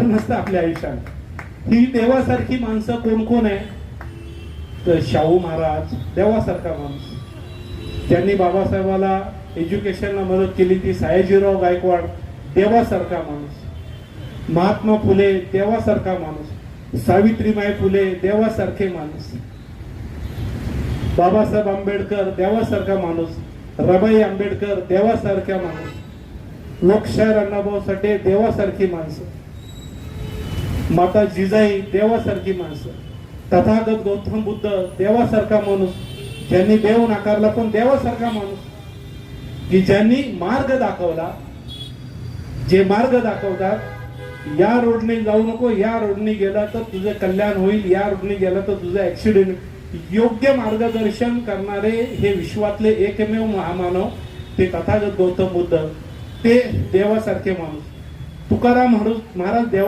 पण नसतं आपल्या आयुष्यात। ही देवासारखी माणसं कोण कोण आहे तर शाहू महाराज देवासारखा माणूस, त्यांनी बाबासाहेबाला एज्युकेशनला मदत केली ती सयाजीराव गायकवाड देवासारखा माणूस, महात्मा फुले देवासारखा माणूस, सावित्रीबाई फुले देवासारखे माणूस, बाबासाहेब आंबेडकर देवासारखा माणूस, रमाई आंबेडकर देवासारखा माणूस, लोकशाहीर अण्णाभाऊ साठे देवासारखी माणसं, माता जिजाई देवासारखी माणसं, तथागत गौतम बुद्ध देवासारखा माणूस, ज्यांनी देव नाकारला पण देवासारखा माणूस, की ज्यांनी मार्ग दाखवला, जे मार्ग दाखवतात या रोडने जाऊ नको, या रोडने गेला तर तुझे कल्याण होईल, या रोडने गेला तर तुझं ऍक्सिडेंट, योग्य मार्गदर्शन करणारे हे विश्वातले एकमेव महामानव ते तथागत गौतम बुद्ध, ते देवासारखे माणूस, तुकाराम महाराज देवा